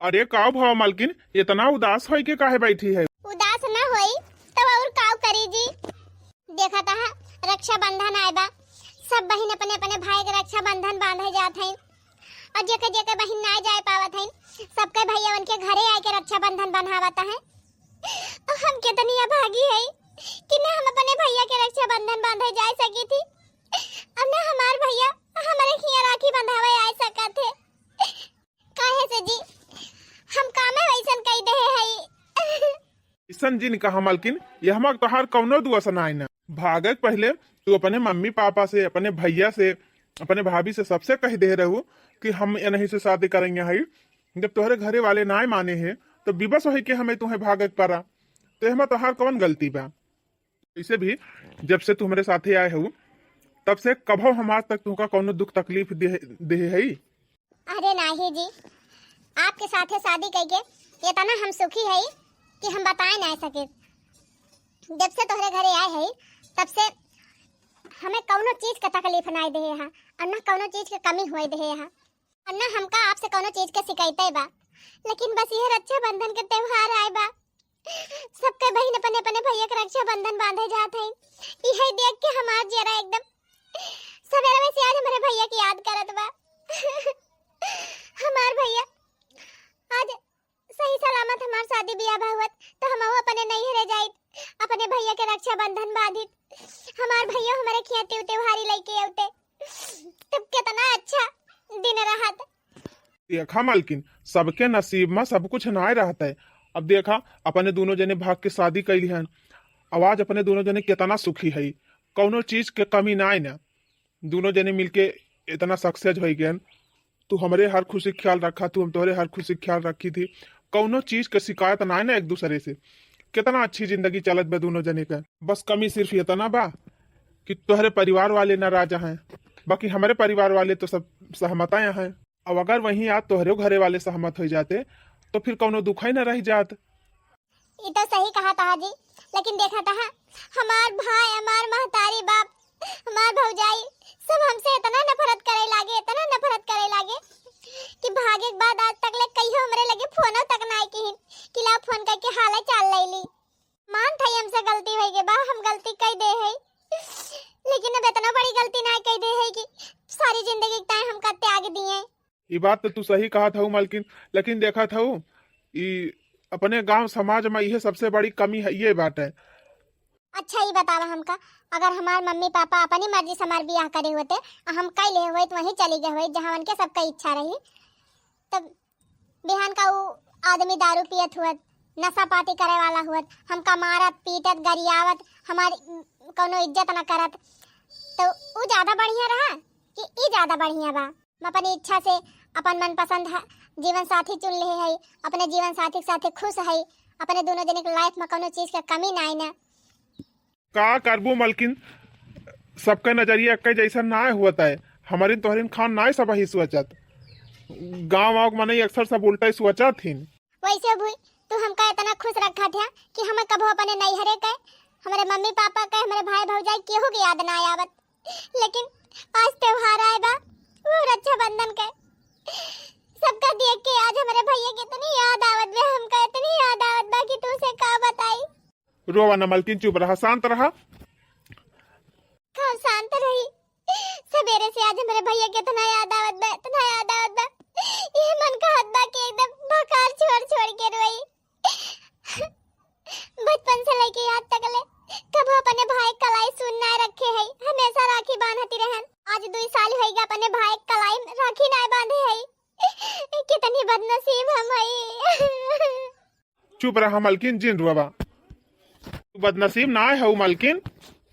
अरे का भाव मालकिन, इतना उदास होई के काहे बैठी है? उदास न होई तो और काव करी जी। देखा था रक्षा बंधन आए बा, सब बहन अपने अपने भाई के रक्षा बंधन बांधे जात हैं और जेके जेके बहन ना जाए पावत हैं, सबके भैया उनके घरे आए के रक्षा बंधन बंधावत है। और हम कितनी अभागी है कि ना हम अपने भैया के रक्षा बंधन बांधे जा सकी थी, अब ना हमार भैया हमारे खिया राखी बंधावे आ सका थे। काहे से जी हम कामे वैसन कह दे है। ईसन जी ने कहा मालकिन, ये हमार तोहार कौनो दुआ ना आईना। भागे पहले तू अपने मम्मी पापा से, अपने भैया से, अपने भाभी से सबसे कह दे रहू कि हम नहीं से शादी करेंगे है। जब तुम्हारे घरे वाले ना माने हैं तो विवश हो के हमें तुम्हें भागे पड़ा, तो हमें तोहार कौन गलती बा? इसे भी जब से तुम्हारे साथे आए हो तब से कभो हम आज तक तुमका कौनो दुख तकलीफ दे है? अरे नहीं जी, आपके साथे शादी करके इतना हम सुखी है कि हम बताए ना सके। जब से तोहरे घरे आए है तब से हमें कौनो चीज का तकलीफ ना दे है और ना कौनो चीज की कमी हुई दे है और ना हमका आपसे कौनो चीज के शिकायत बा। लेकिन बस यह रक्षा बंधन के त्योहार आए बा, सबके बहन अपने अपने भैया के रक्षा बंधन बांधे जाते हैं। यही देख के हमार जरा एकदम सवेरे में से आज हमारे भैया की याद करत बा। हमार भैया आज सही सलामत हमार शादी ब्याह हुआ तो हम अपने नहीं रह जाए, अपने भैया के रक्षा बंधन बांधित, हमार भैया हमारे खियाते त्योहारी लेके आते, तब कितना अच्छा दिन रहा था। देखा मालकिन, सबके नसीब में सब कुछ ना रहता है। अब देखा अपने दोनों जने भाग के शादी कैली हन, आवाज अपने दोनों जने कितना सुखी है, कौनो चीज के कमी ना है ना। दोनों जने मिलके इतना सक्सेस हो गए। तू हमारे हर खुशी ख्याल रखा, तू हम तुम्हारे हर खुशी ख्याल रखी थी, कौनो चीज के शिकायत ना है ना एक दूसरे से। कितना अच्छी जिंदगी चलत बे दोनों जने का। बस कमी सिर्फ इतना बा कि तुम्हारे परिवार वाले नाराज हैं, बाकी हमारे परिवार वाले तो सब सहमता हैं। अब अगर वहीं आज तोहरे घरे वाले सहमत हो जाते तो फिर कौनो दुख ही न रह जात। ये तो सही कहा था जी, लेकिन देखा था हमार भाई, हमार महतारी बाप, हमार भौजाई सब हमसे इतना नफरत करे लागे, इतना नफरत करे लागे कि भागे के बाद आज तक ले कहियो हमरे लगे फोनो तक ना आई कि ला फोन करके हाल चाल ले ली। मान था हमसे गलती हो गई बा, हम गलती कह दे है, लेकिन अब इतना बड़ी गलती ना कह दे है कि सारी जिंदगी का हम का त्याग दिए। ये बात तो तू सही कहा था मालकिन, लेकिन देखा था ये अपने गांव समाज में यह सबसे बड़ी कमी है, ये बात है। अच्छा ये बतावा हमका, अगर हमार मम्मी पापा अपनी मर्जी से हमार ब्याह करे होते, हम कई ले हुए तो वहीं चली गए हुए जहाँ उनके सबका इच्छा रही, तब बिहान का वो आदमी दारू पियत हुआ, नशा पाती करे वाला हुआ, हमका मारत पीटत गरियावत, हमारी कोनो इज्जत न करत, तो वो ज्यादा बढ़िया रहा कि ये ज्यादा बढ़िया बा? हम अपनी इच्छा से अपन मनपसंद जीवन साथी चुन ले है, अपने जीवन साथी के साथ खुश है, अपने दोनों जने की लाइफ में कोनो चीज का कमी ना आई ना। का करबू मालकिन, सबका नजरिया एक जैसा ना होता है। हमारी तोहरीन खान ना सब ही सोचत, गाँव वाँव में अक्सर सब उल्टा ही सोचत थी। वैसे भी तू हमका इतना खुश रखा था कि हमें कभो अपने नैहरे के, हमारे मम्मी पापा के, हमारे भाई भौजाई केहू की याद ना आवत, लेकिन आज त्योहार आए बा वो रक्षा बंधन के, सबका देख के आज हमारे भैया की इतनी याद आवत बा, हमका इतनी याद आवत बा कि तू से का बताई। रोवा ना मालकिन, चुप रहा, शांत रहा। कब शांत रही, सवेरे से आज हमारे भैया की इतना याद आवत बा, इतना याद आवत बा, ये मन का हद बा कि एकदम भकार छोड़ छोड़ के रोई। बचपन से लेके आज तक ले कब अपने भाई कलाई सुन ना रखे है, हमेशा राखी बांधती रहन। आज 2 साल हो गया अपने भाई कलाई राखी ना बांधे है, कितनी बदनसीब हम है। चुप रहा मालकिन, जिन रोवा, तू बदनसीब ना है मालकिन,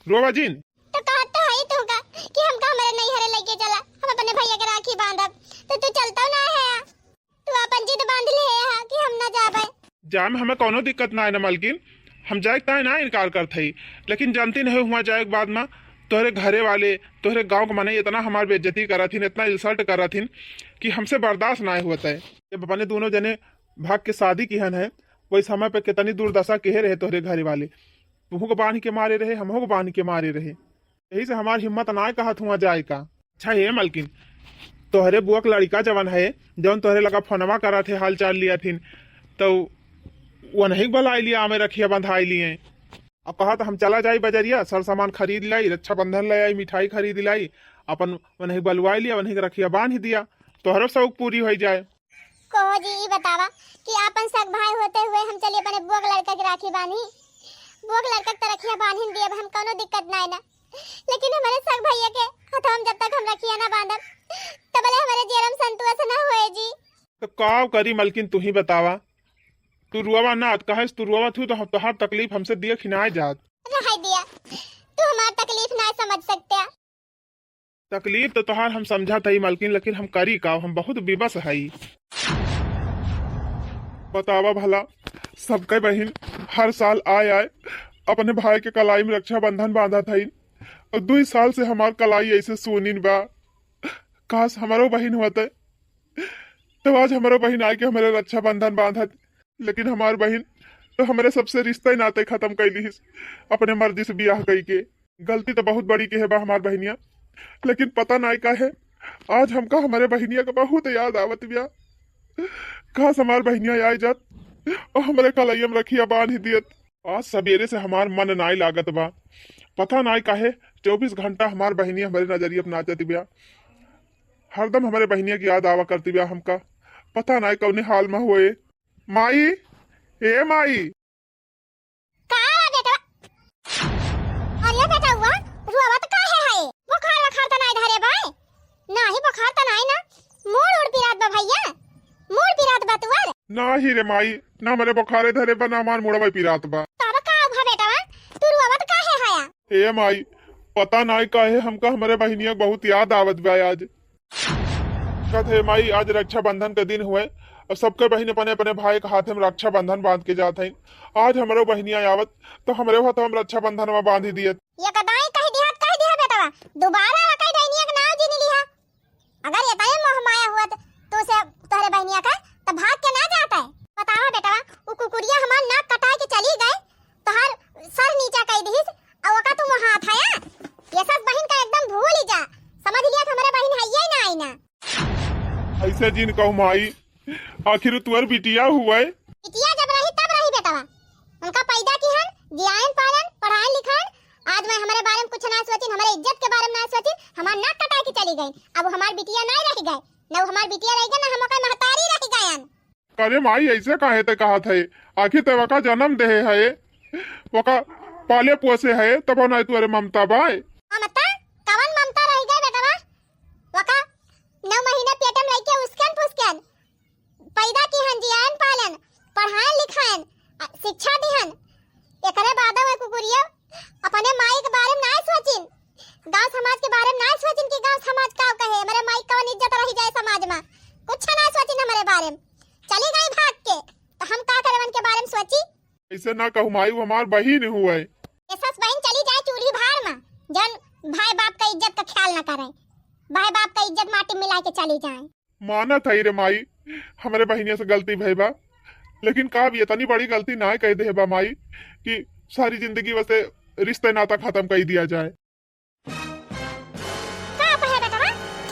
रोवा जिन। तो कहता है तू का कि हमका हमारे नैहरे लेके चला, हम अपने भैया के राखी बांधब, तो तू चलता ना है, तू अपन जिद बांध ले है कि हम ना जाबे। जा में हमें कोनो दिक्कत ना है ना मालकिन, हम जाए ता ना इनकार करते ही, लेकिन जानती नहीं हुआ जाए के बाद में तोहरे घरे वाले, तोहरे गांव के माने इतना हमारी बेइज्जती करा थी, इतना इंसल्ट करा थी कि हमसे बर्दाश्त ना होता है। जब अपने दोनों जने भाग के शादी की हन है, वही समय पे कितनी दुर्दशा कहे रहे तोहरे घरे वाले, तुमको को बांध के मारे रहे, हमको को बांध के मारे रहे। यही से हमारी हिम्मत ना कहा हुआ जाए का। अच्छा ये मालकिन, तोहरे बुआ के लड़का जवन है जवन तोहरे लगा फोनवा करा थे हाल चाल लिया थी, तो वो नहीं बुला लिया हमें रखिया बंधाई लिए। अब कहा तो हम चला जाई बजरिया, सर सामान खरीद लाई, रक्षाबंधन ले आई, मिठाई खरीद लाई, अपन वही बलवाई लिया, वही रखिया बांध दिया, तोहरो शौक पूरी हो जाए। कहो जी ई बतावा कि अपन सग भाई होते हुए हम चलिए अपने बुआ के लड़का की राखी बांधी, बुआ के लड़का के रखिया बांध दिए, हम कोनो दिक्कत ना है ना। लेकिन हमारे सग भैया के हम जब तक हम रखिया ना बांधब तब हमारे जेरम संतोष ना होए जी। तो का करी मलकिन तू ही बतावा, तू रुआवा ना कहे तू रुआवा थी तो तोहार तकलीफ हमसे दिया खिनाए जात। रह दिया तू हमार तकलीफ ना समझ सकते। तकलीफ तो तोहार हम समझा था मलकिन, लेकिन हम करी का, हम बहुत विवश हई। बतावा भला, सबके बहन हर साल आए अपने भाई के कलाई में रक्षाबंधन बांधा था, और 2 साल से हमार कलाई ऐसे सुनीन बा। काश हमारो बहन होते तो आज हमारो बहन आके के हमारे रक्षाबंधन बांधत, लेकिन हमार बहन तो हमारे सबसे रिश्ते ही नाते खत्म कैली, अपने मर्जी से ब्याह कई के। गलती तो बहुत बड़ी के है बा हमार बहनिया, लेकिन पता नहीं का है आज हमका हमारे बहनिया का बहुत याद आवत बिया। काश हमार बहनिया आई जात और हमारे कलैया में रखिया बांध ही दियत। आज सवेरे से हमार मन नाई लागत बा, पता नहीं काहे 24 घंटा हमार बहनिया हमारे नजरिए अपना नाचती बिया, हरदम हमारे बहनिया की याद आवा करती बिया हमका, पता नहीं कौने हाल में हुए। माई, ए माई, का बेटा अरे बेटा हुआ रुआवा तो काहे है, बुखार वखार तो नहीं धरे भाई, नाही बुखार तो नहीं ना, मूड उड़ पिरात बा भैया, मूड पिरात बा तुअर ना ही रे माई, ना मेरे बुखारे धरे बा, ना हमार मुड़वा पिरात बा। तब का भा बेटा तू रुआवा तो काहे है? ए माई, पता नहीं काहे हमका हमारे बहनिया बहुत याद आवत बा आज। कहते माई आज रक्षाबंधन के दिन हुए और सबके बहन अपने अपने भाई के हाथ में रक्षाबंधन बांध के जाते हैं। आज हमारे बहनिया आवत तो हमारे हाथ हम रक्षाबंधन में बांध दिए। ये कदाई कह दिया बेटा दोबारा रखै दैनिया के नाम जी नहीं लिया। अगर ये तय मोह माया हुआ तो से तोहरे बहनिया का तो भाग के ना जाता है। बतावा बेटा वो कुकुरिया हमार नाक कटाई के चली गए तो हर सर नीचा कह दीस और ओका तुम हाथ आया, ये सब बहन का एकदम भूल ही जा, समझ लिया हमारे बहन है ये ना आई ना। ऐसे जिन कहूँ माई, आखिर तुअर बिटिया हुआ है। बिटिया जब रही तब रही बेटा, उनका पैदा की हन जियान पालन पढ़ाई लिखाई, आज मैं हमारे बारे में कुछ ना सोची, हमारे इज्जत के बारे में ना सोची, हमार नाक कटा के चली गई। अब हमार बिटिया नहीं रह गए, न हमार बिटिया रह गए ना हम का महतारी रह गए। अरे माई ऐसे काहे ते कहा थे, आखिर ते वका जन्म दे है, वका पाले पोसे है, तब ना तुअरे ममता बाय। ममता कवन ममता रह गए बेटा, वका 9 महीने पेट में रह के उसकन फुसकन पैदा की हन जियान पालन पढ़ाई लिखाई शिक्षा दिहन। एकरे बाद में कुकुरिया अपने माई के बारे में ना सोचिन, गांव समाज के बारे में ना सोचिन कि गांव समाज का कहे, हमारे माई कौन इज्जत रही जाए समाज में, कुछ ना सोचिन हमारे बारे में, चली गई भाग के। तो हम का करवन के बारे में सोची? ऐसे ना कहूँ माई, वो हमार बहिन हुआ है। ये सस बहन चली जाए चूल्ही भार में, जन भाई बाप का इज्जत का ख्याल ना करे, भाई बाप का इज्जत माटी मिला के चली जाए। माना था रे माई, हमारे बहनिया से गलती भई बा, लेकिन का भी इतनी बड़ी गलती ना कह दे बा माई कि सारी जिंदगी वैसे रिश्ते नाता खत्म कर दिया जाए। का कहे बेटा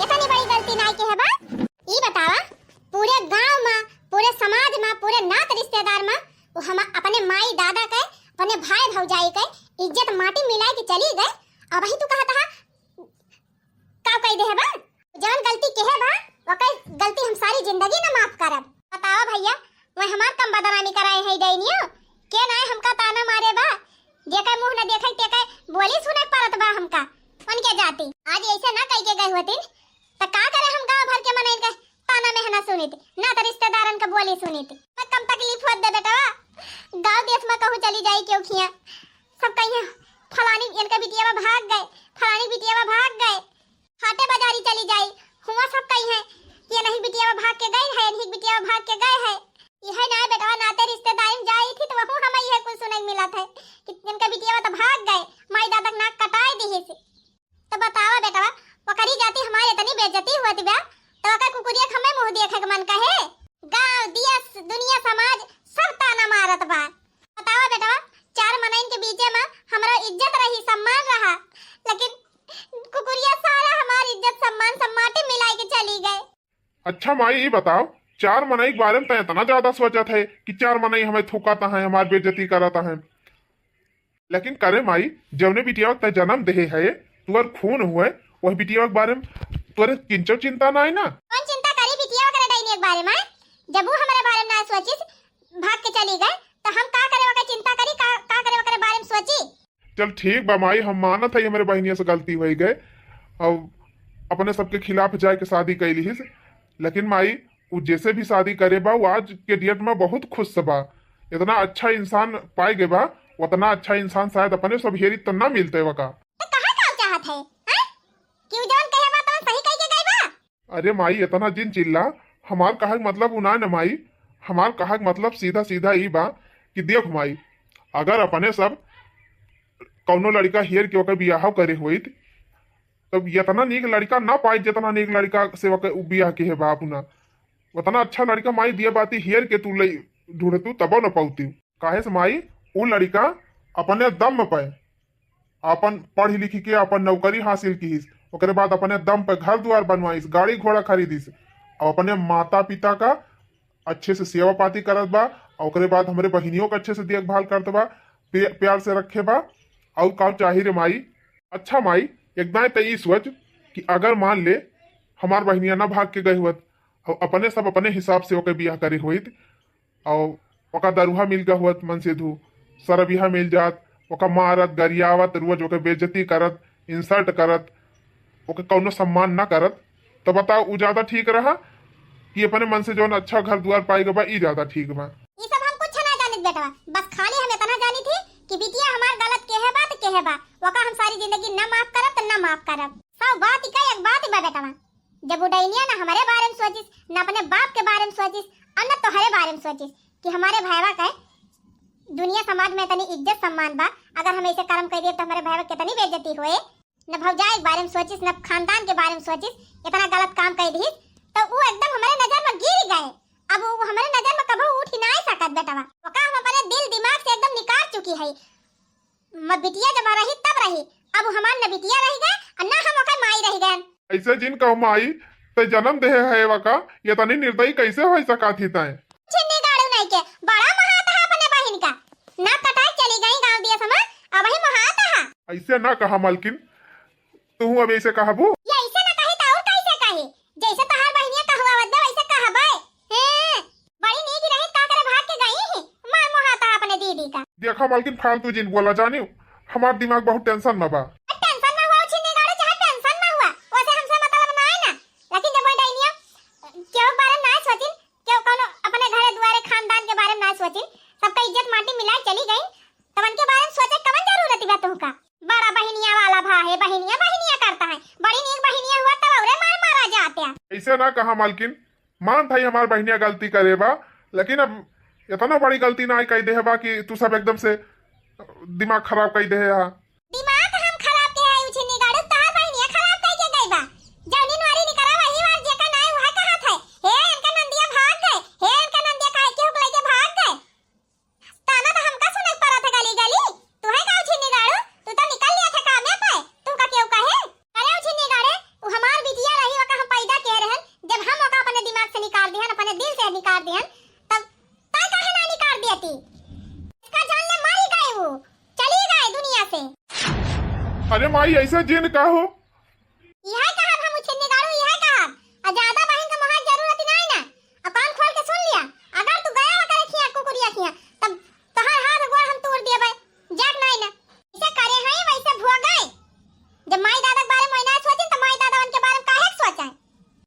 इतनी बड़ी गलती ना की है बा? ई बतावा पूरे गांव में, पूरे समाज में, पूरे नात रिश्तेदार में वो हम अपने माई दादा के, अपने भाई भौजाई के इज्जत माटी मिला के चली गए। अब वही तू कहता है का कह दे है बा? जवन गलती के है बा वो कई गलती हम सारी जिंदगी ना माफ करब। बताओ भैया वो हमार कम बदनामी कराए है दैनियो के ना हमका ताना मारे बा, जेके मुंह न देखे तेके बोली सुने परत बा हमका उनके जाती। आज ऐसे ना कह के गए होती तो का करे, हम गांव भर के मनई के ताना में ना सुनी थी, ना तो रिश्तेदारन का बोली सुनी थी। मैं कम तकलीफ होत दे बेटा, गांव देश में कहूं चली जाई क्यों खिया सब कहिए फलानी इनका बिटिया में भाग गए, फलानी बिटिया में भाग गए, हाटे बाजारी चली जाई हुआ सब कही है ये नहीं बिटिया में भाग के गए है, नहीं बिटिया में भाग के गए है। यह ना बेटा नाते रिश्तेदारी में जाई थी तो वहु हमें यह कुछ सुने मिला था कि इनका बिटिया में तो भाग गए, माई दादा नाक कटाई दी है। तो बतावा बेटा पकड़ी जाती हमारे इतनी बेइज्जती हुई बा तो का कुकुरिया हमें मुंह देखे के मन कहे, गांव दिया दुनिया समाज सब ताना मारत बा। बतावा बेटा 4 मनइन के बीच में हमारा इज्जत रही, सम्मान रहा, लेकिन कुकुरिया सारा हमारी इज्जत सम्मान सब माटी मिला के चली गए। अच्छा माई ये बताओ, 4 मनई के बारे में तो इतना ज्यादा सोचत है कि 4 मनई हमें थूकाता है, हमारी बेइज्जती कराता है। लेकिन करे माई, जवने बिटिया तय जन्म दे है, तुअर खून हुए, वही बिटिया के बारे में तुअरे किंचो चिंता ना है ना? कौन चिंता करी बिटिया करे डाइने के बारे में? जब वो हमारे बारे में ना सोचिस, भाग के चली गए, तो हम का करे ओकर चिंता करी, का करे ओकर बारे में सोची? चल ठीक बा माई, हम मानत है हमारे बहनिया से गलती हो गए और अपने सबके खिलाफ जाए के शादी कैली ही। लेकिन माई वो जैसे भी शादी करे बा, वो आज के डेट में बहुत खुश बा। इतना अच्छा इंसान पाए गए बा, उतना अच्छा इंसान शायद अपने सब हेरी तो ना मिलते वका। तो कहां का चाहत है? हां, क्यों जौन कहे बा तो सही कह के गई बा? अरे माई इतना जिन चिल्ला, हमार कहा के मतलब उना न माई, हमार कहा के मतलब सीधा सीधा ई बा कि देख माई, अगर अपने सब कौनो लड़का हेर के ओकर बियाह करे होइत, तब इतना नीक लड़का ना पाई जितना नीक लड़का से ओकर बियाह के है बाप ना। उतना अच्छा लड़का माई दिया बाती हेर के तू लई ढूंढतू तबो न पाउती। काहे से माई वो लड़का अपने दम में पाए, अपन पढ़ लिखी के अपन नौकरी हासिल की, ओकरे बाद अपने दम पे घर द्वार बनवाइस, गाड़ी घोड़ा खरीदिस, और अपने माता पिता का अच्छे से सेवा पाती करत बा, और ओकरे बाद हमारे बहनियों का अच्छे से देखभाल करत बा, प्यार से रखे बा। और का चाहिए रे माई? अच्छा माई एकदम तो ई सोच कि अगर मान ले हमार बहनिया ना भाग के गए हुत और अपने सब अपने हिसाब से ओके बियाह करे हुइत, और ओका दरुहा मिल गए हुत मन से धू सरबिहा मिल जात, ओका मारत गरियावत रोज ओके बेइज्जती करत, इंसल्ट करत, ओके कौनो सम्मान ना करत, तो बताओ वो ज्यादा ठीक रहा कि अपने मन से जो अच्छा घर द्वार पाएगा बा, ई ज्यादा ठीक बा? ये सब हम कुछ ना जानित बेटा, बस खाली हम इतना जानी थी कि बिटिया हमार गलत के है बात के है बा, वका हम सारी जिंदगी ना माफ करब तो ना माफ करब। सब बात ही का एक बात ही बा बेटा, जब उडैनिया ना हमारे बारे में सोचिस, ना अपने बाप के बारे में सोचिस, और ना तोहरे बारे में सोचिस कि हमारे भाईवा का दुनिया समाज में इतनी इज्जत सम्मान बा, अगर हम ऐसे कर्म कर दिए तो हमारे भाईवा कितनी बेइज्जती होए। न भौजाई के बारे में सोचिस, न खानदान के बारे में सोचिस, इतना गलत काम कर दी तो वो एकदम हमारे नजर में गिर गए। अब वो हमारे नजर में कभी उठ ही ना सकत बेटा, वो का हम अपने दिल दिमाग से एकदम निकाल चुकी है। बिटिया जब रही तब रही, अब हमार न बिटिया रह गए और ना हम ओकर माई रह गए। ऐसे जिन कहू माई ते जन्म दे है वका, ये तनी निर्दयी कैसे हो सका थी तय? छिन्नी गाड़ू नहीं के बड़ा महात है अपने बहन का, ना कटाई चली गई गांव दिया समा, अब ही महात है। ऐसे ना कहा मालकिन, तू अब ऐसे कहबू? ये ऐसे ना कही तो और कैसे कही? जैसे तहार बहनिया कहवा वद्दा वैसे कहबे। हैं बड़ी नीक रही का करे भाग के गई है, मां महाता अपने दीदी का। देखा मालकिन फालतू जिन बोला जानियो, हमार दिमाग बहुत टेंशन में बा। टेंशन में हुआ छिन्नी गाड़ू, चाहे टेंशन में हुआ वैसे हमसे मतलब ना है ना। लेकिन जब डाइनिया क्यों बारे में ना सोचिन, क्यों कोनो अपने घरे दुआरे खानदान के बारे में ना सोचिन, सबका इज्जत माटी मिलाई चली गई, तब उनके बारे में सोचे कवन जरूरत बा तुमका? बड़ा बहनिया वाला भा है, बहनिया बहनिया करता है, बड़ी नीक बहनिया हुआ तब औरे मार मारा जाते हैं। ऐसे ना कहा मालकिन, मान था हमार बहनिया गलती करे बा, लेकिन अब इतना बड़ी गलती ना कह दे बा कि तू सब एकदम से दिमाग खराब कर दे है। दिमाग हम खराब के है उछनी गाड़ू, तार बहनिया खराब कह के गई बा। जौनी नवारी निकरा वही वार जेका नाय वहा कहा था, हे इनका नंदिया भाग गए, हे इनका नंदिया काहे के हुक लेके भाग गए। ताना तो हमका सुनाई पड़ा था गली गली, तू है का उछनी गाड़ू? तू तो निकल लिया था काम में पे, तू का क्यों कहे? अरे उछनी गाड़े, वो हमार बिटिया रही वका हम पैदा के रहन, जब हम ओका अपने दिमाग से निकाल दिहन, अपने दिल से निकाल दिहन, तब ता काहे ना निकाल दियती? इसका जान ले मारी गए, वो चली गए दुनिया से। अरे माई ऐसे जिन कहो, यह कहा हम उछन्नी गाड़ू, यह कहा आ ज्यादा बहन का मोहर जरूरत नहीं ना। अब कान खोल के सुन लिया, अगर तू गया करे खिया कुकुरिया खिया, तब तोहर हाथ गोड़ हम तोड़ दिए भाई, जाग नहीं ना इसे करे हैं वैसे भुआ गए। जब माई दादा के बारे में ना सोचिन तो माई दादा उनके बारे में काहे सोचा है?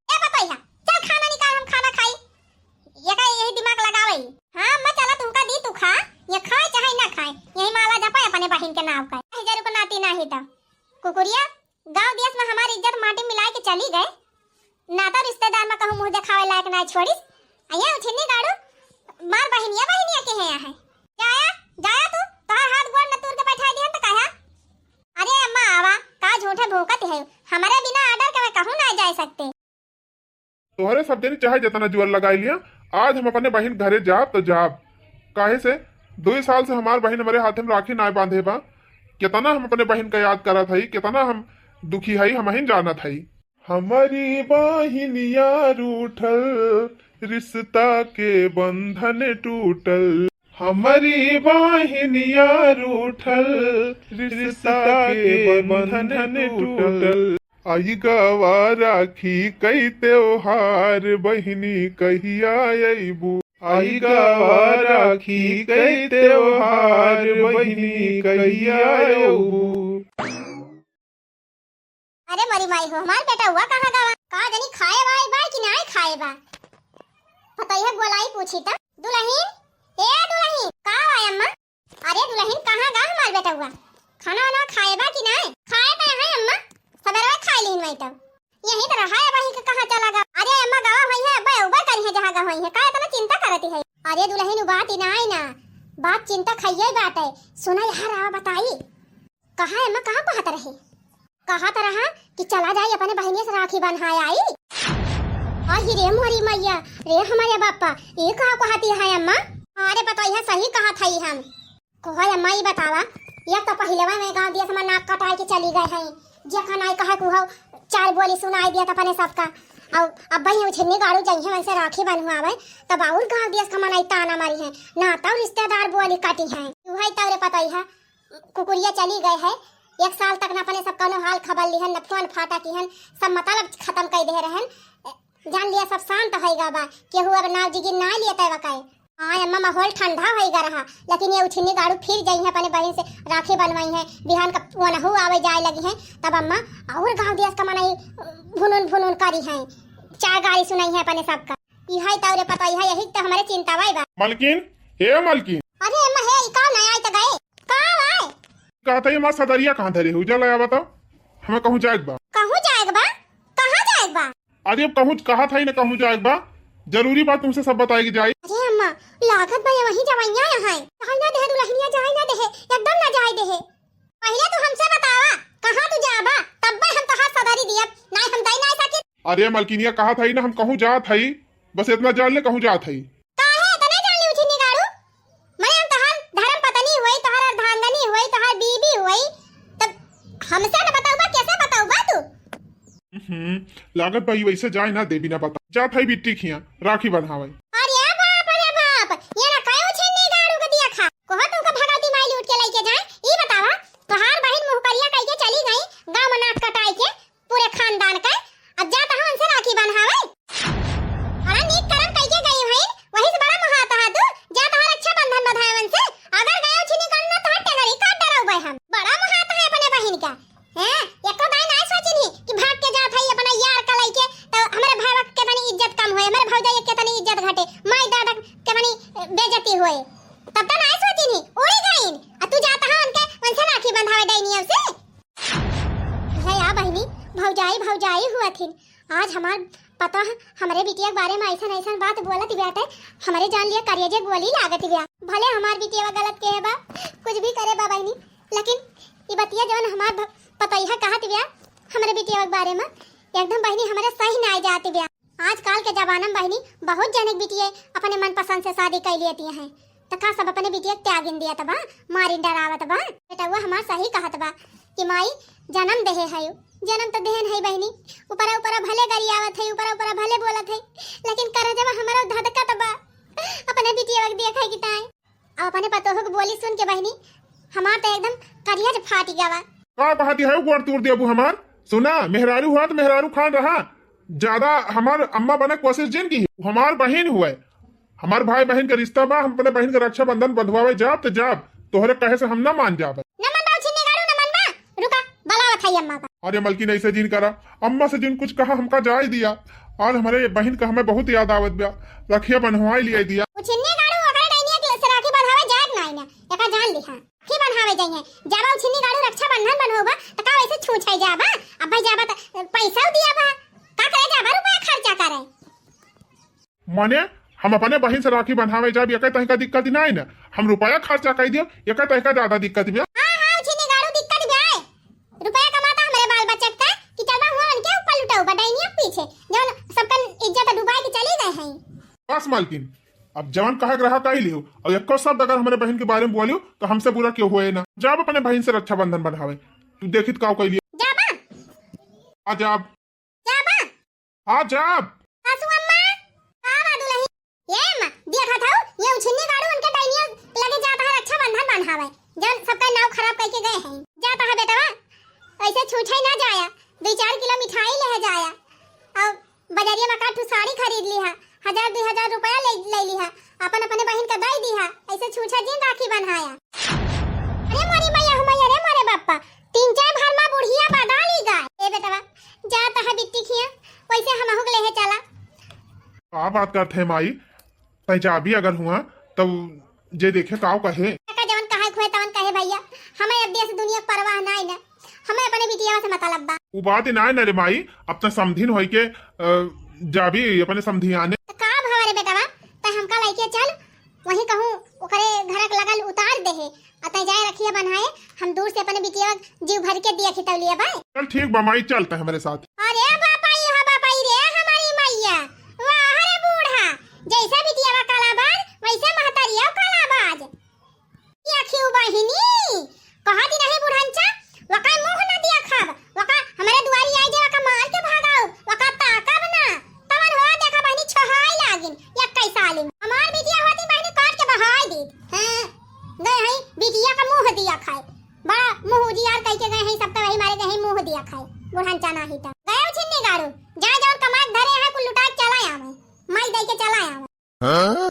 ए बतैया चल खाना निकाल, हम खाना खाई, ये का यही दिमाग लगावे। हां मैं चला तुमका दी, तू खा, ये खाए चाहे ना खाए, यही माला जपा अपने बहन के नाम का, हजार को नाती ना ही था कुकुरिया। गांव देश में हमारी इज्जत माटी मिला के चली गए, नाता रिश्तेदार में कहूं मुंह दिखावे लायक ना छोड़िस। आया उछनी गाड़ू, मार बहनिया बहनिया के है यहाँ, जाया जाया तू तोहर हाथ गोड़ न तोड़ के बैठा दिहन त कहा? अरे अम्मा आवा का झूठे भौंकत है, हमारे बिना ऑर्डर के मैं कहूं ना जा सकते। तोहरे सब दिन चाहे जितना जुअल लगाई लिया, आज हम अपने बहन घरे जाब तो जाब। काहे से 2 साल से हमार बहन हमारे हाथ में राखी ना बांधे बा, कितना हम अपने बहन का याद करा था, कितना हम दुखी है हम ही जाना था। हमारी बाहिनिया रूठल, रिश्ता के बंधन टूटल। हमारी बाहिनिया रूठल, रिश्ता के बंधन टूटल। आई गवा राखी कई त्योहार, बहिनी कहिया अइबू। आई गवा राखी कई त्योहार, बहिनी कहिया अइबू। अरे मरी माई हो, हमार बेटा हुआ कहाँ गवा? कहा जनी खाए वाई बा कि नहीं खाए बा? पता है गोलाई पूछी था। दुल्हन, ए दुल्हन, कहाँ आए अम्मा? अरे दुल्हन कहाँ गा हमार बेटा हुआ? खाना वाना खाए बा कि नहीं? खाए पे है अम्मा, सवेरे में खाई लीन वही तब। यही तरह है वही के कहाँ चला गा? अरे अम्मा गवा हुई है, अब्बा उबा करी है जहाँ गा हुई है, का इतना चिंता करती है? अरे दुल्हन उ बात ही नहीं ना, बात चिंता खइये बात है। सुना यार आ बताई, कहाँ अम्मा कहाँ पहुंच रही? कहा तो रहा कि चला जाए अपने बहनिया से राखी बंधाए आई। अरे रे मोरी मैया रे हमारे बापा, ये कहा कहती है अम्मा? अरे पता है सही कहा था ही हम। कहो अम्मा ये बतावा, ये तो पहले में गांव दिया समय नाक कटाई के चली गए हैं, जखन आई कहा कुहो चार बोली सुनाई दिया अपने सबका। और अब भाई उछन्नी गाड़ू जाइए वैसे राखी बनवावे, तब और गांव दिया का मनाई ताना मारी है ना, तब रिश्तेदार बोली काटी है। वही तब पता है कुकुरिया चली गए है, एक साल तक न अपने सब कौनो हाल खबर लिहन, न फोन फाटा किहन, सब मतलब खत्म कर दे रहन। जान लिया सब शांत होएगा बा, केहू अब नाव जिगिन ना लिए तय वकाए। हाँ अम्मा माहौल ठंडा होएगा रहा, लेकिन ये उछिन्नी गाड़ू फिर जाई है अपने बहन से राखी बनवाई है, बिहान का वनहु आवे जाए लगी है, तब अम्मा और गांव दिया का मनाई भुनुन भुनुन करी है, चार गाड़ी सुनाई है अपने सबका। यही तवरे पता है, यही तो हमारे चिंता वाई बा। मलकिन, हे मलकिन। अरे अम्मा हे का नहीं आई तो गए कहां आए? कहता है मां सदरिया कहाँ धरे हो? जल आया बताओ, हमें कहूँ जाएग बा। कहूं जाएग बा? कहां जाएग बा? अरे अब कहूँ कहा था ही ना कहूँ जाएग बा, जरूरी बात तुमसे सब बताएगी जाए। अरे अम्मा लागत भाई वही जवैया है, जाए ना दे दुल्हनिया, जाए ना दे, एकदम ना जाए दे। पहले तू हमसे बतावा कहां तू जाबा, तब मैं हम तहार सदरी दिया, नहीं हम दई नहीं सके। अरे मलकिनिया कहा था ही ना हम कहूँ जात हई, बस इतना जान ले कहूँ जात हई। काहे तने जान ली उछिन्नी गाड़ू? मैं हम तहार धर्म पत्नी होई, तहार अर्धांगनी होई, तहार बीबी होई, तब हमसे न बताऊबा कैसे बताऊबा तू? लागत भाई वैसे जाए ना दे बिना पता, जात हई बिट्टी खिया राखी बंधावे। अरे बाप ये ना काहे उछिन्नी गाड़ू के दिया खा? कोहा तुमका भगवती माई लूट के लेके जाए? ई बतावा तहार बहन मुहकरिया कह के चली गई गांव में नाक कटाई के पूरे खानदान का, अब जाता हूं उनसे राखी बंधावे। बड़ा नीक करम कह के गई है, वही से बड़ा महाता है तू, जाता हूं रक्षा बंधन बंधावे उनसे। अगर गए उछिन्नी गाड़ू ना तो टेगरी काट डराऊ भाई हम, बड़ा महाता है अपने बहन का। हैं एको दाई नहीं सोचनी कि भाग के जात है अपना यार का लेके, तो हमारे भाई के तनी इज्जत कम होए, हमारे भौजाई के तनी इज्जत घटे, माई दादा के तनी बेइज्जती होए, तब तो नहीं सोचनी उड़ी गई। आ तू जाता है उनके उनसे राखी बंधावे दैनियम से। है या बहनी भौजाई हुआ थी आज हमार पता है, हमारे बिटिया के बारे में ऐसा ऐसा बात बोलत बेटा, हमारे जान लिया करिए गोली लागत बिया। भले हमार बिटिया गलत के है बा, कुछ भी करे बा बहनी, लेकिन ये बतिया जवन हमार पता है कहत बिया हमारे बिटिया के बारे में, एकदम बहनी हमारे सही ना जाती बिया। आजकल के जमाना में बहनी बहुत जने बिटिया अपने मन पसंद से शादी कर लेती हैं, तो का सब अपने बिटिया त्यागिन दिया तबा, मारी डरावत बा। बेटा वो हमार सही कहत बा कि माई जन्म देहे है, जन्म तो देहन है बहनी, ऊपर ऊपर भले गरियावत है, ऊपर ऊपर भले बोलत है, लेकिन कर जब हमारा धधकत बा अपने बिटिया के देखै कि ताई अब अपने पतोह के बोली सुन के बहनी हमार तो एकदम करिया फाट गवा। का कहती है गोड़ तोड़ देबू हमार? सुना मेहरारू हुआ तो मेहरारू खान रहा, ज्यादा हमार अम्मा बने कोशिश जिन की, हमार बहन हुए, हमार भाई बहन का रिश्ता बा, हम अपने बहन का रक्षा बंधन बंधवावे जाब तो जाब, तोहरे कहे से हम ना मान जाब। न मन बाऊ छिन्नी गाड़ू न मन बा, रुका बलावत है अम्मा का। अरे मलकिन ऐसे जिन करा, अम्मा से जिन कुछ कहा हमका जाय दिया, और हमारे बहन का हमें बहुत याद आवत बा, रखिया बनवाई लिया दिया। छिन्नी गाड़ू अगर दैनिया के से राखी बंधावे जात नहीं ना, एका जान लिहा की बंधावे जाइए, जाबा छिन्नी गाड़ू रक्षा बंधन बनहोबा त का वैसे छूछाई जाबा, अब भाई जाबा त पैसा दिया बा, का करे जाबा रुपया खर्चा करे। माने हम अपने बहन से राखी बंधावे जाब, एका तह का दिक्कत नहीं ना, हम रुपया खर्चा कर दियो, एका तह का ज्यादा दिक्कत बिया। हां छिन्नी गाड़ू दिक्कत बे, रुपया कमाता हमारे बाल बच्चा का कि चलबा हुआ उनके ऊपर लुटाऊ बडाइनिया पीछे, जौन सबका इज्जत डुबाई के चली गए हैं। बस मालकिन अब जवान कहा रहा कही लियो, और एको शब्द अगर हमारे बहन के बारे में बोलियो तो हमसे बुरा क्यों हुए ना, जाब अपने बहन से रक्षा बंधन बढ़ावे, तू देखित का कह लियो जाबा आ जाब जाबा हाँ जब आसू अम्मा का बादू नहीं ये अम्मा देखा था ये उछन्नी गाड़ू उनके डाइनिया लगे जाता है रक्षाबंधन बंधावे जब सबका नाव खराब करके गए हैं जाता है बेटा ऐसे छूछे ना जाया 2-4 किलो मिठाई ले जाया और बाजारिया में काटू साड़ी खरीद ली है 1000-2000 रुपया ले ली है अपन अपने बहन का दई दी है ऐसे छूछा दिन राखी बंधाया अरे मोरी मैया हुमैया रे मोरे बाप्पा 3-4 भर में बुढ़िया बदा ली गाय ए बेटा जाता है बिट्टी खिया वैसे हम हो गए है चला का बात करते हैं माई पंजाबी अगर हुआ तब जे देखे काव कहे का जवन कहे खोए तवन कहे भैया हमें अब देश दुनिया की परवाह नहीं ना हमें अपने बिटिया से मतलब बा वो बात ना न रे माई अपना समधिन होई के जाबी अपने समधियाने तो का भाव रे बेटा त हमका लइके चल वही कहूं ओकरे घरक लगल उतार दे है अतः जाए रखिए बनाए हम दूर से अपने बिटिया जीव भर के दिया खितौलिया भाई चल ठीक बा माई चलते हैं हमारे साथ अरे बापाई हा बापाई रे हमारी मैया वाह रे बूढ़ा जैसा बिटिया का कालाबाज वैसे महतरिया कालाबाज ये क्यों बहिनी कहा दी नहीं बुढ़ांचा वका मुंह न दिया खाब वका हमारे दुआरी आई जे वका मार के भागाओ वका ताकब ना तवन हो देखा बहिनी छहाई लागिन या कैसा आलिम हमार बिटिया होती बहिनी काट के बहाई दी हां गए हैं बिटिया का मुंह दिया खाए बड़ा मुंह उजियार कह के गए हैं सब तो वही मारे गए हैं मुंह दिया खाए बुढ़ांचा नहीं था गए छिन्नी गाड़ू जा जाओ कमात धरे हैं कुल लुटा चला आवे माई दे के चला आवे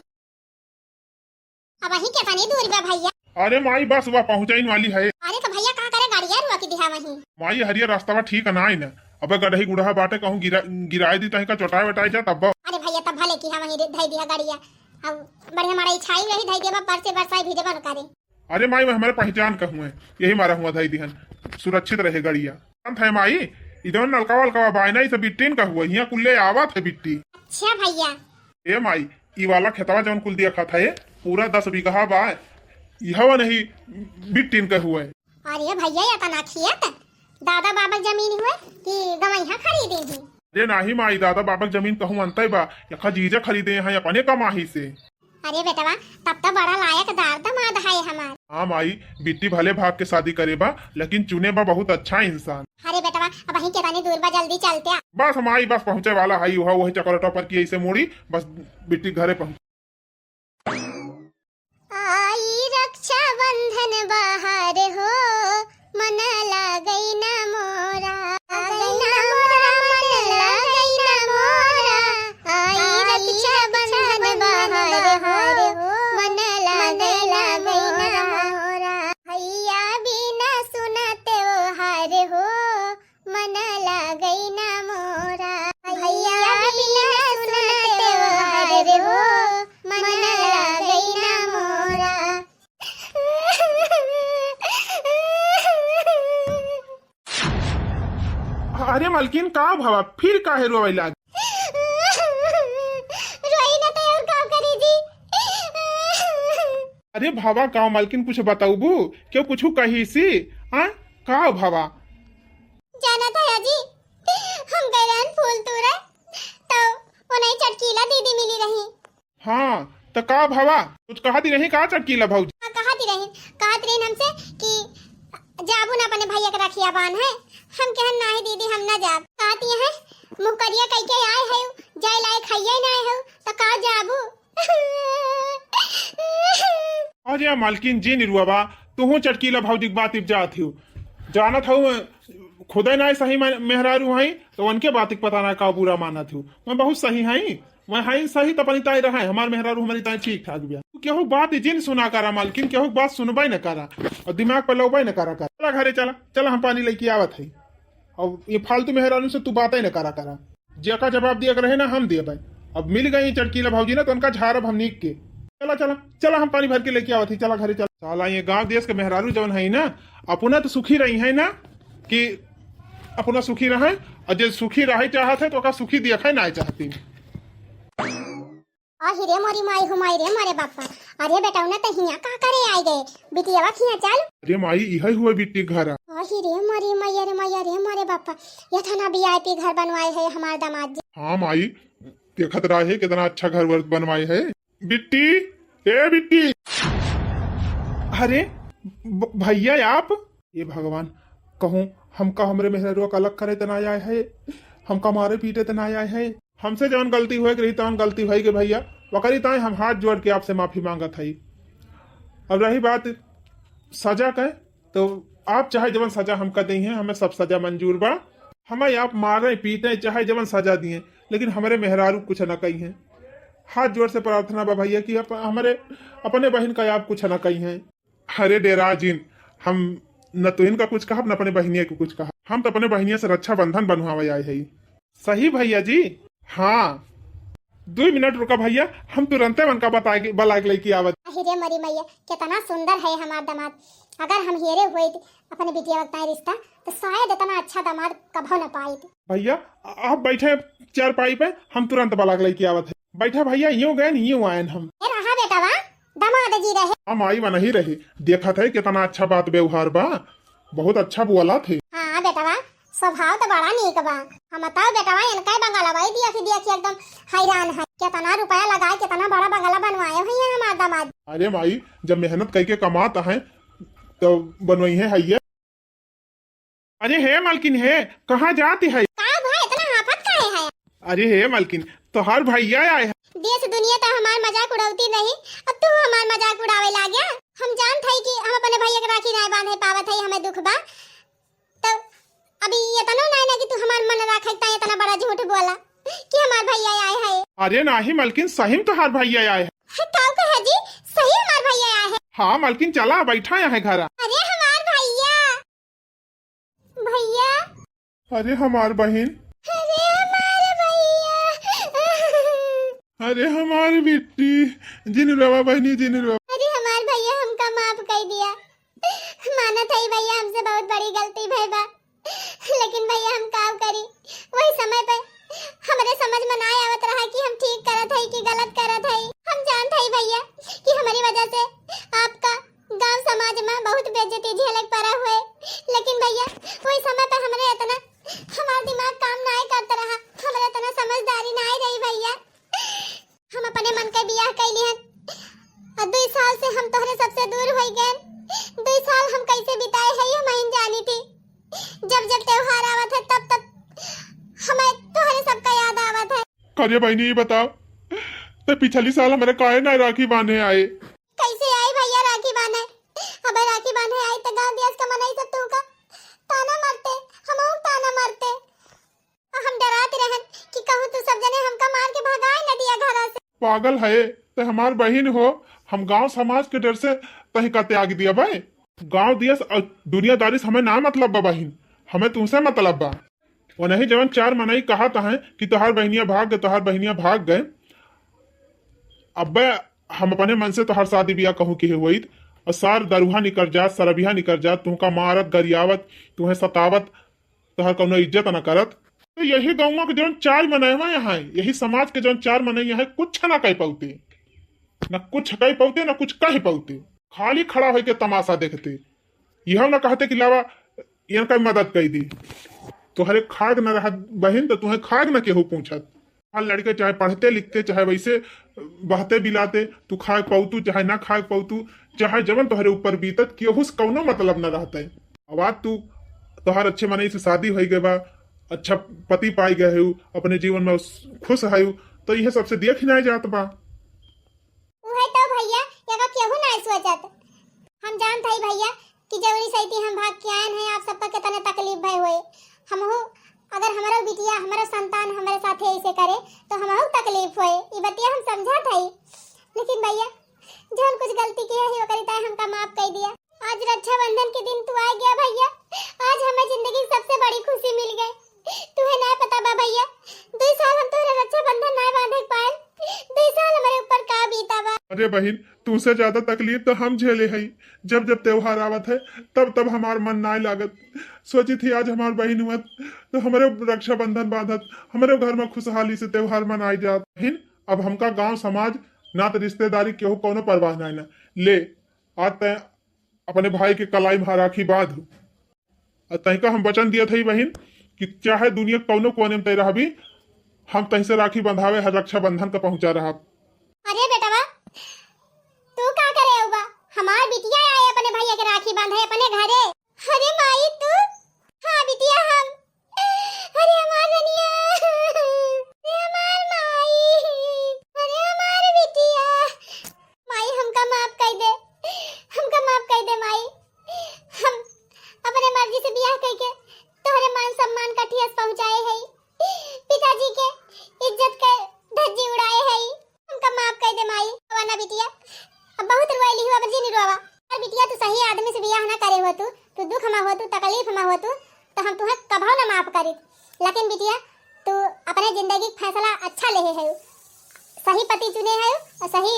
अब वही के पानी दूर बा भैया अरे माई बस वह पहुंचाइन वाली है अरे तो भैया कहां करे गाड़िया रुआ की दिहा वही माई हरिया रास्ता ठीक ना आई ना अब गढ़ही गुड़हा बाटे कहूं गिराए दी तहीं का चोटाए वटाए जा तब अरे भैया तब भले की वही धई दिया गाड़िया अब बड़े हमारा इच्छाई रही धई देबा पर से बरसाई भी देबा न करे अरे माई मैं हमारे पहचान कहूँ है यही मारा हुआ था दिहन सुरक्षित रहे गड़िया है माई इधर नलका वलका बायना ही सब बिट्टीन का हुआ यहाँ कुल्ले आवा थे बिट्टी अच्छा भैया ए माई ई वाला खेतवा जौन कुल दिया खा था ये पूरा 10 बीघा बा यह नहीं बिट्टीन का हुआ है अरे भैया या तना खियत दादा बाबा जमीन हुए कि गवैया खरीदे ही अरे नाही माई दादा बाबा जमीन कहूँ अंतर बा यखा जीजा खरीदे हैं अपने कमाही से अरे बेटवा तब तो बड़ा लायक दार दमाद है हमार हाँ माई बिट्टी भले भाग के शादी करे बा लेकिन चुने बा बहुत अच्छा इंसान अरे बेटवा अब वहीं केतानी दूर बा जल्दी चलते बस माई बस पहुंचे वाला है वही चक्कर पर की ऐसे मोड़ी बस बिट्टी घरे पहुंच आई रक्षा बंधन बाहर हो मन लागई न मोरा अरे मालकिन का भावा फिर काहे रोवे लाग रोई ना तो और का करी जी अरे भावा का मालकिन कुछ बताऊबू क्यों कुछ कही सी हाँ का भावा जाना था जी हम गए रहन फूल तोड़े तो उन्हें चटकीला दीदी मिली रही हाँ तो का भावा कुछ कहती रही का चटकीला भाऊ कहती रही हमसे कि जाबू ना अपने भैया के रखिया बान है हम कहन नहीं दीदी हम ना जाब कहती है मुंह करिया कह के आए है जाय लाए खाइए ना है तो का जाबू अरे मालकिन जी निरुआ बा तू चटकीला भाऊजी की बात जात हूँ जाना था खुदे ना सही मेहरारू हई तो उनके बात पता ना का बुरा माना थी मैं बहुत सही हई मैं हई सही तो अपनी ताई रहा है हमारे मेहरारू हमारी ताई ठीक ठाक गया केहू बात जिन सुना करा मालकिन केहू बात सुनबे न करा और दिमाग पर लौबे न करा चला घरे चला हम पानी लेके आवत है और ये फालतू मेहरारू से तू बातें न करा जेका जवाब दिया रहे ना हम दिए भाई अब मिल गई चटकीला भाऊजी ना तो उनका झाड़ब हम नीक के चला हम पानी भर के लेके आवत ही चला घरे चला ये गांव देश के मेहरारू जवन है ना अपना तो सुखी रही है ना कि अपना सुखी रहे और जो सुखी रहे चाहत है तो सुखी दिया ना चाहती रे मोरी माई हो माई रे मारे बापा अरे बेटा ना तो हिया का करे आई गए बिटिया खिया चल अरे माई यही हुए बिट्टी घर रे मोरी मैया रे मारे बापा ये था ना वीआईपी घर बनवाए है हमारे दामाद जी हाँ माई देखत रहा है कितना अच्छा घर बनवाए है बिट्टी ए बिट्टी अरे भैया आप ये भगवान कहूँ हमका हमरे मेहरा का अलग करे तना आया है हमका मारे पीटे तो ना आए हैं। हमसे जौन गलती हुए रही तौन गलती हुई के भैया वकरी ताई हम हाथ जोड़ के आपसे माफी मांगा था। अब रही बात सजा का, तो आप चाहे जवन सजा हमका दी है, हमें सब सजा मंजूर बा। हमें आप मारे पीटे चाहे जवन सजा दिए, लेकिन हमारे मेहरारू कुछ न कही हैं। हाथ जोड़ से प्रार्थना बा भैया कि हमारे अपने बहन का आप कुछ न कही हैं। अरे डेराजिन, हम न तो इनका कुछ कहा न अपने बहनिया को कुछ कहा, हम तो अपने बहनिया से रक्षा बंधन बनवावे आए है। सही भैया जी। हाँ 2 मिनट रुका भैया, हम तुरंत उनका बला के लेके आवत। हिरे मरी मैया कितना सुंदर है हमारा दामाद। अगर हम हिरे हुए अपने बिटिया वक्त रिश्ता तो शायद इतना अच्छा दामाद कभी न पाए। भैया आप बैठे चारपाई पे, हम तुरंत बला के लेके आवत है। बैठा भैया, यूं गए यूं आए हम। रहा बेटा वा दामाद जी रहे। हम आई व नहीं रही, देखा था कितना अच्छा बात व्यवहार बा, बहुत अच्छा बोला थे। हाँ बेटा वा स्वभाव तो बड़ा नीक बा। हम बताओ बेटा वा इनका बंगाला भाई दिया कि एकदम हैरान है। कितना रुपया लगाए कितना बड़ा बंगला बनवाए हुए हैं हमारा दामाद। अरे माई जब मेहनत करके कमाता है तो बनवाई है ये। अरे हे मालकिन है, कहाँ जाती है? का भाई इतना आफत काहे है? अरे हे मालकिन, तो हर भैया आए हैं। देश दुनिया तो हमार मजाक उड़ाती नहीं, अब तू हमार मजाक उड़ावे लागे। हम जानत है कि हम अपने भैया के राखी नहीं बांधे पावत है, हमें दुख बा। तो अभी ये तनो नहीं ना कि तू हमार मन रखता है, इतना बड़ा झूठ बोला कि हमार भैया आए है। अरे नहीं मालकिन, सही में तो हर भैया आए हैं। ताऊ को है जी, सही हमार भैया आए है। हाँ मालकिन, चला बैठा है घर। अरे हमार भैया भैया, अरे हमार बहन, अरे हमारे भैया, अरे हमारी बेटी जिनुरवा बहनी जिनुरवा। अरे हमार भैया हमका माफ कर दिया। मानत है भैया हमसे बहुत बड़ी गलती भई बा, लेकिन भैया हम काम करी। वही समय पे हमारे समझ में ना आवत रहा कि हम ठीक करत है कि गलत करत है। हम जानत है भैया कि हमारी वजह से आपका गांव समाज में बहुत बेइज्जती झेलक पड़ा हुए, लेकिन भैया वही समय पे हमारे इतना हमारा दिमाग काम नहीं करता रहा, हमारे इतना समझदारी नहीं रही भैया। हम अपने मन के बियाह कैली हैं और 2 साल से हम तोहरे सबसे दूर हो गए। 2 साल हम कैसे बिताए है हम नहीं जानी थी। जब जब त्योहार आवत है तब तब हमें तोहरे सबका याद आवत है। अरे बहनी ये बताओ, तो पिछली साल हमारे काहे ना राखी बांधे आए? कैसे आई भैया राखी बांधे? अब राखी बांधे आई तो गांव देश का मनाई सब तू का ताना मारते, हम ताना मारते। हम डराते रहन कि कहूं तू सब जने हमका मार के भगाए न दिया घर से। पागल है, तो हमार बहन हो, हम गांव समाज के डर से तही का त्याग दिया भाई। गांव दिया दुनियादारी से हमें ना मतलब बा बहन, हमें तुमसे मतलब बा। वो नहीं जवन 4 मनाई कहा था है कि तोहार बहनिया भाग गए, तोहार बहनिया भाग गए। अब हम अपने मन से तोहार शादी ब्याह कहूँ की हुई और सार दरुहा निकल जात, सरबिया निकल जात, तुमका मारत गरियावत, तुम्हें सतावत, तोहार कौनो इज्जत न करत। तो यही गाँव के जौन 4 मनैवा यहाँ, यही समाज के जौन 4 मनई यहाँ कुछ ना कह पाते, न कुछ कह पाते न कुछ कह पाते, खाली खड़ा होके तमाशा देखते। यह न कहते कि लावा इनका मदद कर दी। तुहरे खाग न रहा बहन तो तुम्हें खाग न केहू पूछत। हर लड़के चाहे पढ़ते लिखते चाहे वैसे बहते बिलाते, तू खाग पाउतू चाहे ना खाग पाउतू, चाहे जवन तुहरे ऊपर बीतत केहू से कौनो मतलब न रहता है। अब तू तुहार अच्छे मनई से शादी हो गए बा, अच्छा पति पाई गए हो, अपने जीवन में खुश है, तो यह सबसे देख ही नहीं जात बा। उहे तो भैया यका केहू ना सोचत। हम जानत है भैया कि जरूरी सही हम भाग के आए हैं, आप सबका कितने तकलीफ भय हुए। हमहु अगर हमारा बिटिया हमारा संतान हमारे साथे ऐसे करे तो हमहु तकलीफ होए, ई बतिया हम समझत है। लेकिन भैया जब कुछ गलती की है वो करिता हमका माफ कर दिया। आज रक्षाबंधन के दिन तू आ गया भैया, आज हमें जिंदगी की सबसे बड़ी खुशी मिल गई। तुम्हें नहीं पता बा भैया 2 साल हम तोहरे रक्षाबंधन नहीं बांधे पाए, 2 साल हमारे ऊपर का बीता बा। अरे बहन तुमसे ज्यादा तकलीफ तो हम झेले है। जब जब त्योहार आवत है तब तब हमार मन ना लागत। सोची थी आज हमार बहन हुआ तो हमारे रक्षाबंधन बांधत, हमारे घर में खुशहाली से त्योहार मनाई जात। बहन अब हमका गांव समाज ना तो रिश्तेदारी केहू कोनो परवाह नहीं ना ले। आज तय अपने भाई के कलाई में राखी बांध, तैका हम वचन दिया था बहन कि चाहे दुनिया कौनो कोने में तय रहा भी हम तही से राखी बंधावे हर रक्षाबंधन का पहुंचा रहा। अरे बेटा तू का करे होगा? हमार बिटिया आए अपने भैया के राखी बांधे अपने घरे। अरे माई तू? हाँ बिटिया हम। अरे हमार रनिया जी नहीं रोवा। और बिटिया तू सही आदमी से बियाह ना करे हो तू दुख में हो तकलीफ में हो तो हम तुम्हें कभाव ना माफ करी। लेकिन बिटिया तू अपने जिंदगी का फैसला अच्छा ले है, सही पति चुने है और सही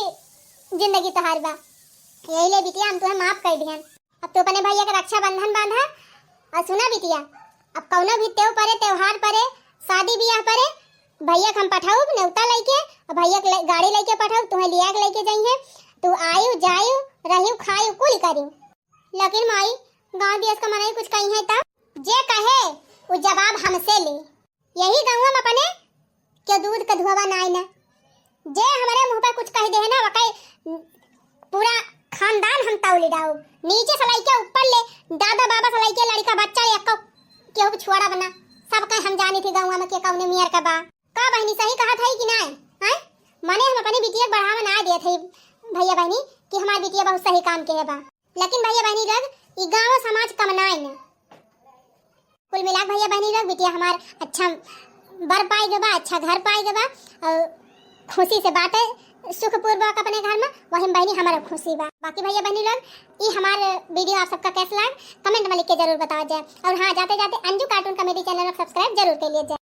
जिंदगी तोहार बा। यही ले बिटिया हम तुम्हें माफ कर दिहन। अब तू अपने भैया का रक्षा बंधन बांधा। और सुना बिटिया, अब कौनो भी त्योहार परे शादी ब्याह परे भैया हम पठाऊ न्योता लेके और भैया के गाड़ी लेके पठाऊ, तुम्हें लिया के लेके जाइए। तू आयु जायु रहियो खायु कुल करियो। लेकिन माई गांव देश का मनाई कुछ कही है तब जे कहे वो जवाब हमसे ले। यही गाँव में अपने के दूध का धुआवा नाई ना जे हमारे मुंह पे कुछ कह दे है ना वकाई पूरा खानदान हम तौली डाऊ। नीचे से लेके ऊपर ले दादा बाबा से लेके लड़का बच्चा एक केहू छुआड़ा बना सब कहीं हम जानी थी गाँव में के कौने मियर का बा का बहनी सही कहा था कि नहीं हैं। माने हम अपनी बिटिया बढ़ावा ना दिए थे भैया बहनी कि हमारी बिटिया बहुत सही काम के है बा। लेकिन भैया बहनी लोग ई गांव समाज कमनाई न कुल मिला भैया बहनी लोग बिटिया हमार अच्छा बर पाई गबा, अच्छा घर पाई गबा और खुशी से बाटे सुखपूर्वक अपने घर में। वही बहनी हमारा खुशी बा। बाकी भैया बहनी लोग ये हमारे वीडियो आप सबका कैसा लगा कमेंट में लिख के जरूर बताओ जाए। और हाँ जाते जाते अंजू कार्टून कॉमेडी चैनल को सब्सक्राइब जरूर कर लीजिए।